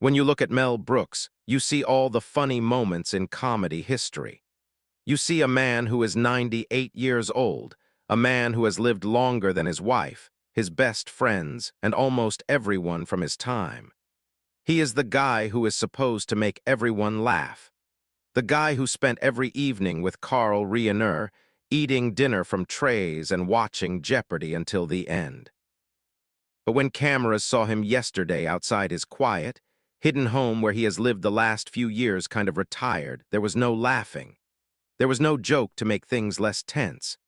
When you look at Mel Brooks, you see all the funny moments in comedy history. You see a man who is 98 years old, a man who has lived longer than his wife, his best friends, and almost everyone from his time. He is the guy who is supposed to make everyone laugh. The guy who spent every evening with Reiner, eating dinner from trays and watching Jeopardy until the end. But when cameras saw him yesterday outside his quiet, hidden home where he has lived the last few years kind of retired, there was no laughing. There was no joke to make things less tense.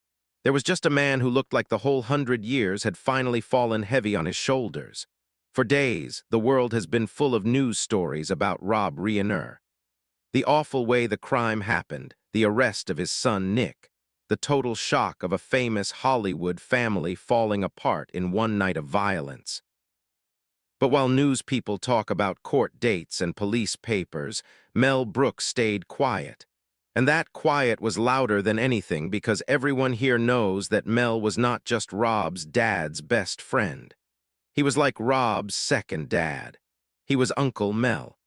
There was just a man who looked like the whole 100 years had finally fallen heavy on his shoulders. For days, the world has been full of news stories about Reiner. The awful way the crime happened, the arrest of his son Nick, the total shock of a famous Hollywood family falling apart in one night of violence. But while news people talk about court dates and police papers, Mel Brooks stayed quiet. And that quiet was louder than anything because everyone here knows that Mel was not just Rob's dad's best friend. He was like Rob's second dad. He was Uncle Mel.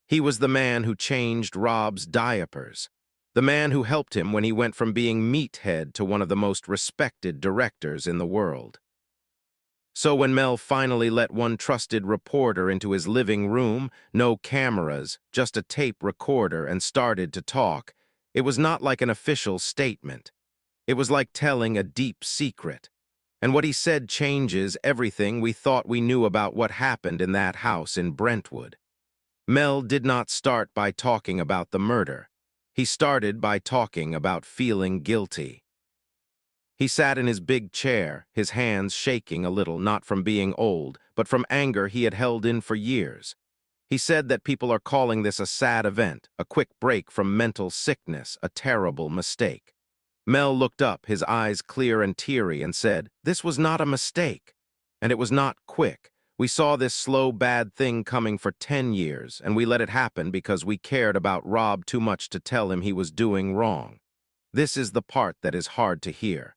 He was the man who changed Rob's diapers, the man who helped him when he went from being meathead to one of the most respected directors in the world. So when Mel finally let one trusted reporter into his living room, no cameras, just a tape recorder, and started to talk, it was not like an official statement. It was like telling a deep secret. And what he said changes everything we thought we knew about what happened in that house in Brentwood. Mel did not start by talking about the murder. He started by talking about feeling guilty. He sat in his big chair, his hands shaking a little, not from being old, but from anger he had held in for years. He said that people are calling this a sad event, a quick break from mental sickness, a terrible mistake. Mel looked up, his eyes clear and teary, and said, "This was not a mistake. And it was not quick. We saw this slow, bad thing coming for 10 years, and we let it happen because we cared about Rob too much to tell him he was doing wrong. This is the part that is hard to hear."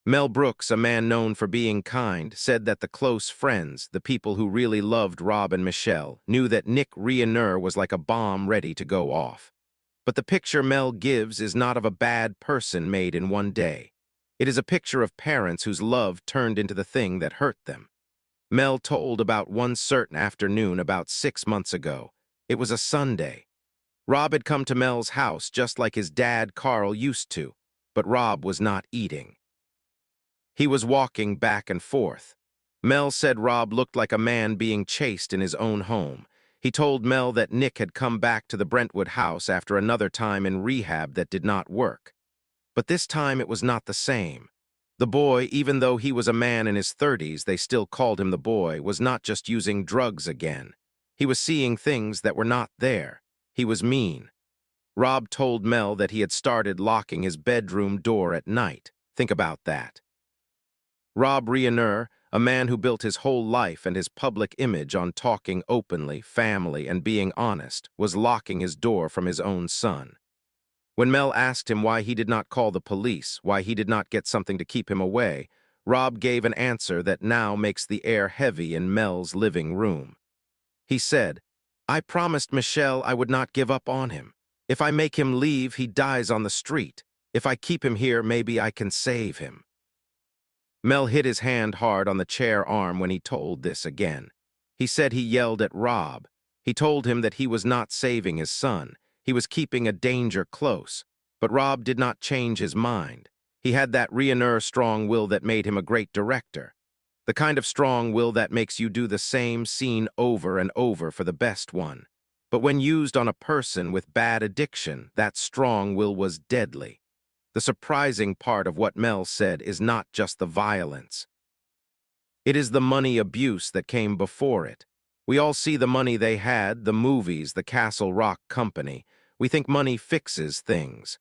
Mel Brooks, a man known for being kind, said that the close friends, the people who really loved Rob and Michelle, knew that Nick Reiner was like a bomb ready to go off. But the picture Mel gives is not of a bad person made in one day. It is a picture of parents whose love turned into the thing that hurt them. Mel told about one certain afternoon about 6 months ago. It was a Sunday. Rob had come to Mel's house just like his dad Carl used to, but Rob was not eating. He was walking back and forth. Mel said Rob looked like a man being chased in his own home. He told Mel that Nick had come back to the Brentwood house after another time in rehab that did not work. But this time it was not the same. The boy, even though he was a man in his 30s, they still called him the boy, was not just using drugs again. He was seeing things that were not there. He was mean. Rob told Mel that he had started locking his bedroom door at night. Think about that. Rob Reiner, a man who built his whole life and his public image on talking openly, family, and being honest, was locking his door from his own son. When Mel asked him why he did not call the police, why he did not get something to keep him away, Rob gave an answer that now makes the air heavy in Mel's living room. He said, "I promised Michelle I would not give up on him. If I make him leave, he dies on the street. If I keep him here, maybe I can save him." Mel hit his hand hard on the chair arm when he told this again. He said he yelled at Rob. He told him that he was not saving his son. He was keeping a danger close. But Rob did not change his mind. He had that Reiner strong will that made him a great director. The kind of strong will that makes you do the same scene over and over for the best one. But when used on a person with bad addiction, that strong will was deadly. The surprising part of what Mel said is not just the violence. It is the money abuse that came before it. We all see the money they had, the movies, the Castle Rock Company. We think money fixes things.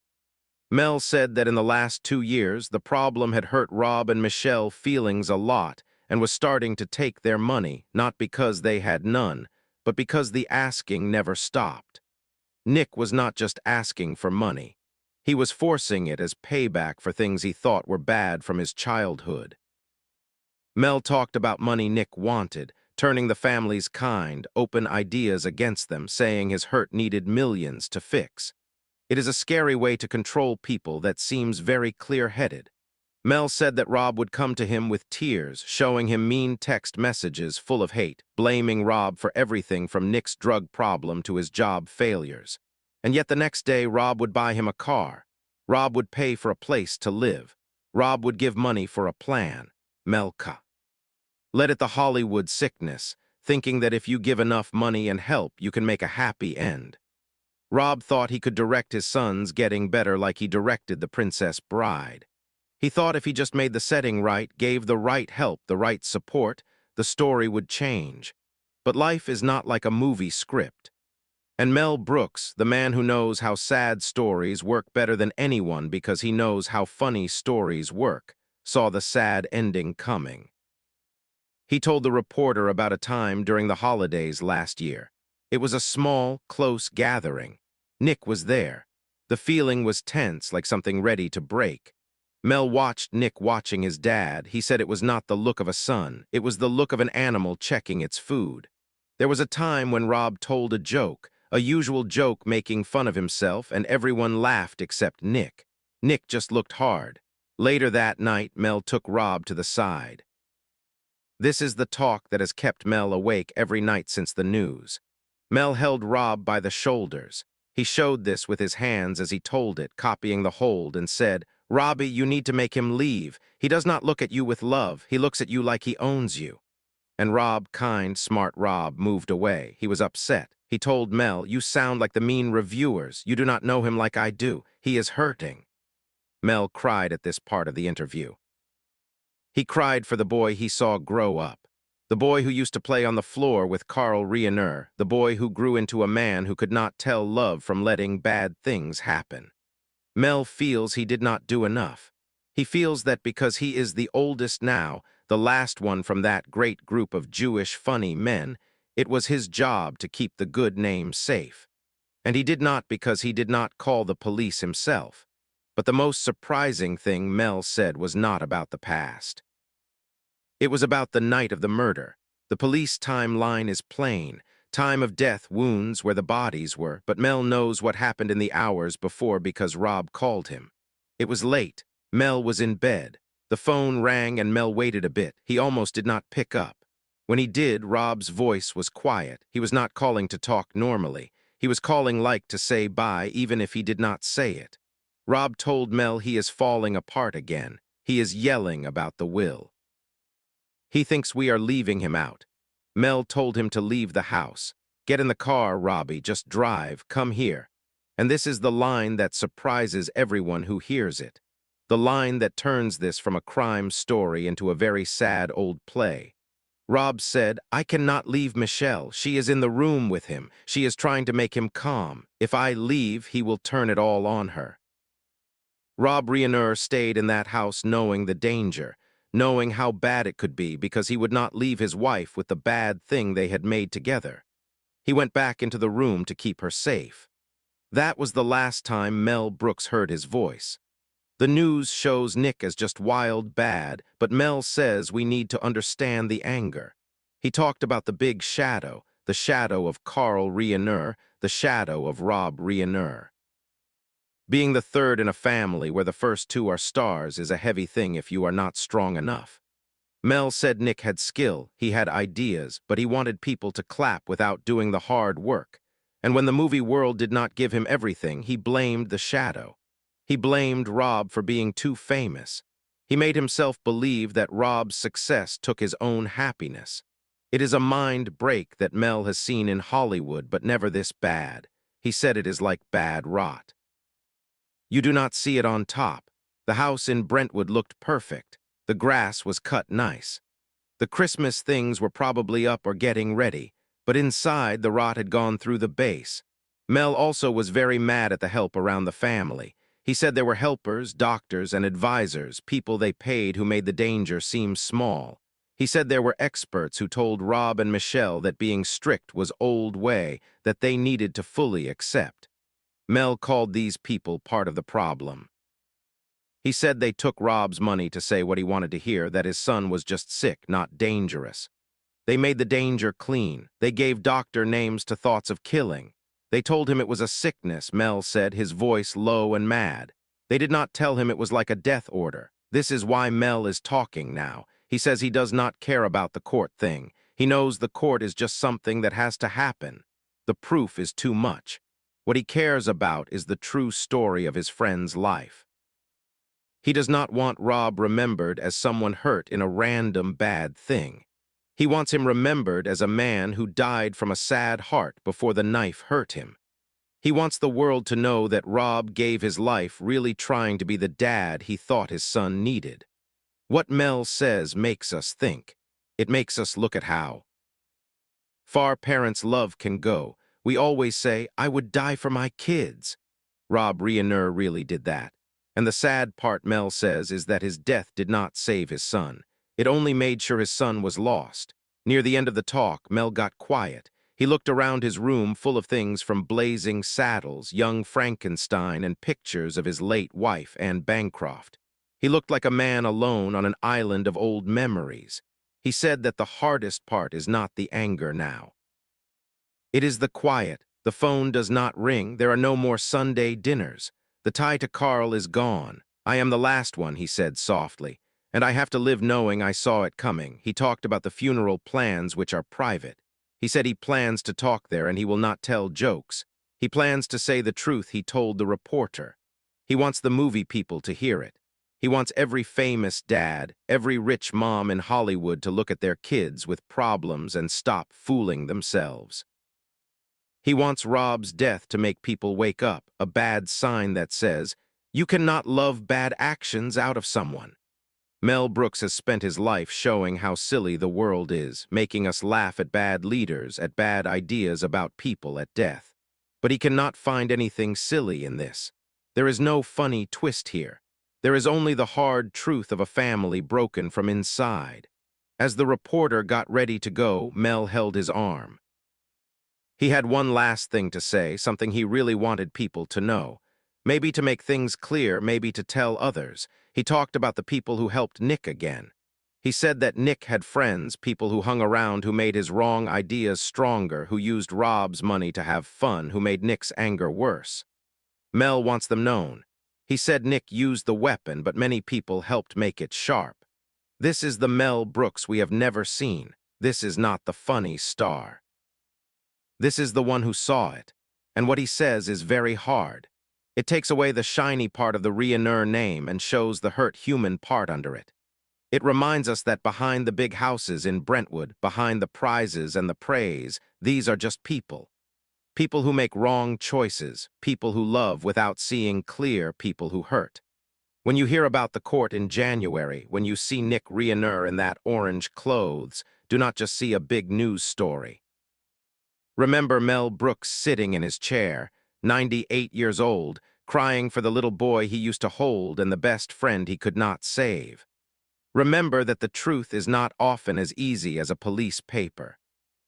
Mel said that in the last 2 years, the problem had hurt Rob and Michelle feelings a lot and was starting to take their money, not because they had none, but because the asking never stopped. Nick was not just asking for money. He was forcing it as payback for things he thought were bad from his childhood. Mel talked about money Nick wanted, turning the family's kind, open ideas against them, saying his hurt needed millions to fix. It is a scary way to control people that seems very clear-headed. Mel said that Rob would come to him with tears, showing him mean text messages full of hate, blaming Rob for everything from Nick's drug problem to his job failures. And yet the next day, Rob would buy him a car. Rob would pay for a place to live. Rob would give money for a plan. Melka. Let it the Hollywood sickness, thinking that if you give enough money and help, you can make a happy end. Rob thought he could direct his sons getting better like he directed The Princess Bride. He thought if he just made the setting right, gave the right help, the right support, the story would change. But life is not like a movie script. And Mel Brooks, the man who knows how sad stories work better than anyone because he knows how funny stories work, saw the sad ending coming. He told the reporter about a time during the holidays last year. It was a small, close gathering. Nick was there. The feeling was tense, like something ready to break. Mel watched Nick watching his dad. He said it was not the look of a son. It was the look of an animal checking its food. There was a time when Rob told a joke, a usual joke making fun of himself, and everyone laughed except Nick. Nick just looked hard. Later that night, Mel took Rob to the side. This is the talk that has kept Mel awake every night since the news. Mel held Rob by the shoulders. He showed this with his hands as he told it, copying the hold, and said, "Robbie, you need to make him leave. He does not look at you with love. He looks at you like he owns you." And Rob, kind, smart Rob, moved away. He was upset. He told Mel, "You sound like the mean reviewers. You do not know him like I do. He is hurting." Mel cried at this part of the interview. He cried for the boy he saw grow up. The boy who used to play on the floor with Reiner, the boy who grew into a man who could not tell love from letting bad things happen. Mel feels he did not do enough. He feels that because he is the oldest now, the last one from that great group of Jewish funny men, it was his job to keep the good name safe. And he did not because he did not call the police himself. But the most surprising thing Mel said was not about the past. It was about the night of the murder. The police timeline is plain. Time of death, wounds where the bodies were, but Mel knows what happened in the hours before because Rob called him. It was late. Mel was in bed. The phone rang and Mel waited a bit. He almost did not pick up. When he did, Rob's voice was quiet. He was not calling to talk normally. He was calling like to say bye, even if he did not say it. Rob told Mel he is falling apart again. He is yelling about the will. He thinks we are leaving him out. Mel told him to leave the house. "Get in the car, Robbie, just drive, come here." And this is the line that surprises everyone who hears it. The line that turns this from a crime story into a very sad old play. Rob said, "I cannot leave Michelle. She is in the room with him. She is trying to make him calm. If I leave, he will turn it all on her." Rob Reiner stayed in that house knowing the danger, knowing how bad it could be because he would not leave his wife with the bad thing they had made together. He went back into the room to keep her safe. That was the last time Mel Brooks heard his voice. The news shows Nick as just wild bad, but Mel says we need to understand the anger. He talked about the big shadow, the shadow of Reiner, the shadow of Rob Reiner. Being the third in a family where the first two are stars is a heavy thing if you are not strong enough. Mel said Nick had skill, he had ideas, but he wanted people to clap without doing the hard work. And when the movie world did not give him everything, he blamed the shadow. He blamed Rob for being too famous. He made himself believe that Rob's success took his own happiness. It is a mind break that Mel has seen in Hollywood, but never this bad. He said it is like bad rot. You do not see it on top. The house in Brentwood looked perfect. The grass was cut nice. The Christmas things were probably up or getting ready, but inside the rot had gone through the base. Mel also was very mad at the help around the family. He said there were helpers, doctors, and advisors, people they paid who made the danger seem small. He said there were experts who told Rob and Michelle that being strict was old way, that they needed to fully accept. Mel called these people part of the problem. He said they took Rob's money to say what he wanted to hear, that his son was just sick, not dangerous. They made the danger clean. They gave doctor names to thoughts of killing. They told him it was a sickness, Mel said, his voice low and mad. They did not tell him it was like a death order. This is why Mel is talking now. He says he does not care about the court thing. He knows the court is just something that has to happen. The proof is too much. What he cares about is the true story of his friend's life. He does not want Rob remembered as someone hurt in a random bad thing. He wants him remembered as a man who died from a sad heart before the knife hurt him. He wants the world to know that Rob gave his life really trying to be the dad he thought his son needed. What Mel says makes us think. It makes us look at how far parents' love can go. We always say, I would die for my kids. Rob Reiner really did that. And the sad part, Mel says, is that his death did not save his son. It only made sure his son was lost. Near the end of the talk, Mel got quiet. He looked around his room full of things from blazing saddles, young Frankenstein, and pictures of his late wife, Anne Bancroft. He looked like a man alone on an island of old memories. He said that the hardest part is not the anger now. It is the quiet. The phone does not ring. There are no more Sunday dinners. The tie to Carl is gone. I am the last one, he said softly, and I have to live knowing I saw it coming. He talked about the funeral plans, which are private. He said he plans to talk there and he will not tell jokes. He plans to say the truth he told the reporter. He wants the movie people to hear it. He wants every famous dad, every rich mom in Hollywood to look at their kids with problems and stop fooling themselves. He wants Rob's death to make people wake up, a bad sign that says, you cannot love bad actions out of someone. Mel Brooks has spent his life showing how silly the world is, making us laugh at bad leaders, at bad ideas about people, at death. But he cannot find anything silly in this. There is no funny twist here. There is only the hard truth of a family broken from inside. As the reporter got ready to go, Mel held his arm. He had one last thing to say, something he really wanted people to know. Maybe to make things clear, maybe to tell others. He talked about the people who helped Nick again. He said that Nick had friends, people who hung around, who made his wrong ideas stronger, who used Rob's money to have fun, who made Nick's anger worse. Mel wants them known. He said Nick used the weapon, but many people helped make it sharp. This is the Mel Brooks we have never seen. This is not the funny star. This is the one who saw it, and what he says is very hard. It takes away the shiny part of the Reiner name and shows the hurt human part under it. It reminds us that behind the big houses in Brentwood, behind the prizes and the praise, these are just people. People who make wrong choices, people who love without seeing clear, people who hurt. When you hear about the court in January, when you see Nick Reiner in that orange clothes, do not just see a big news story. Remember Mel Brooks sitting in his chair, 98 years old, crying for the little boy he used to hold and the best friend he could not save. Remember that the truth is not often as easy as a police paper.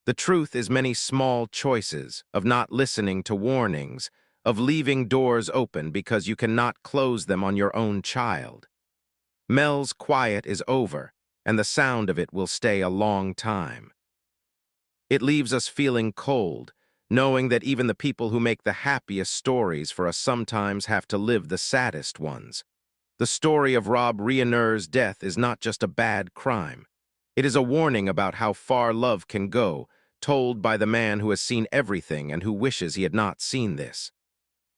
The truth is many small choices, of not listening to warnings, of leaving doors open because you cannot close them on your own child. Mel's quiet is over, and the sound of it will stay a long time. It leaves us feeling cold, knowing that even the people who make the happiest stories for us sometimes have to live the saddest ones. The story of Rob Reiner's death is not just a bad crime. It is a warning about how far love can go, told by the man who has seen everything and who wishes he had not seen this.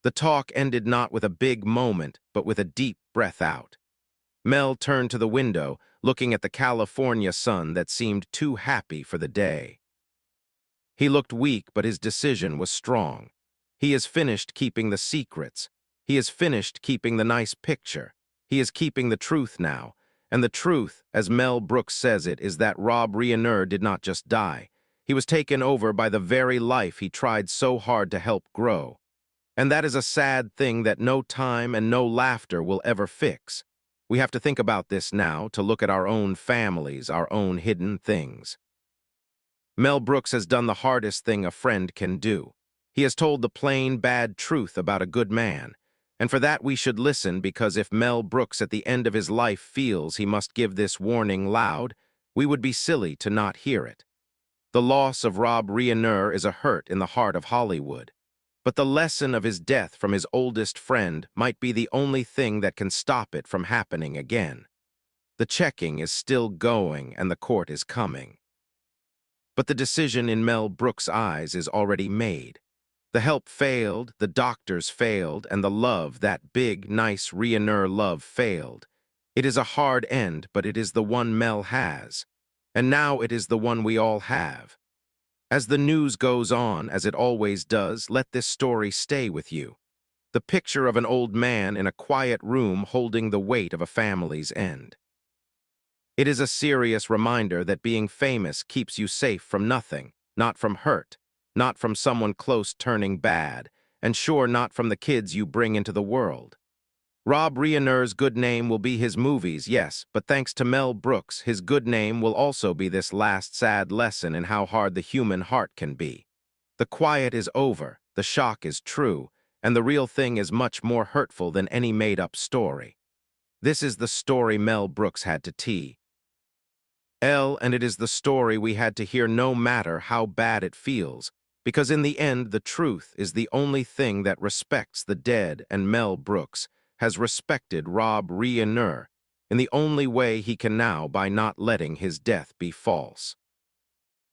The talk ended not with a big moment, but with a deep breath out. Mel turned to the window, looking at the California sun that seemed too happy for the day. He looked weak, but his decision was strong. He is finished keeping the secrets. He is finished keeping the nice picture. He is keeping the truth now. And the truth, as Mel Brooks says it, is that Rob Reiner did not just die. He was taken over by the very life he tried so hard to help grow. And that is a sad thing that no time and no laughter will ever fix. We have to think about this now, to look at our own families, our own hidden things. Mel Brooks has done the hardest thing a friend can do. He has told the plain, bad truth about a good man. And for that we should listen, because if Mel Brooks at the end of his life feels he must give this warning loud, we would be silly to not hear it. The loss of Rob Reiner is a hurt in the heart of Hollywood. But the lesson of his death from his oldest friend might be the only thing that can stop it from happening again. The checking is still going and the court is coming. But the decision in Mel Brooks' eyes is already made. The help failed, the doctors failed, and the love, that big, nice Reiner love, failed. It is a hard end, but it is the one Mel has. And now it is the one we all have. As the news goes on, as it always does, let this story stay with you. The picture of an old man in a quiet room holding the weight of a family's end. It is a serious reminder that being famous keeps you safe from nothing, not from hurt, not from someone close turning bad, and sure not from the kids you bring into the world. Rob Reiner's good name will be his movies, yes, but thanks to Mel Brooks, his good name will also be this last sad lesson in how hard the human heart can be. The quiet is over, the shock is true, and the real thing is much more hurtful than any made-up story. This is the story Mel Brooks had to tell, and it is the story we had to hear no matter how bad it feels, because in the end the truth is the only thing that respects the dead, and Mel Brooks has respected Rob Reiner in the only way he can now by not letting his death be false.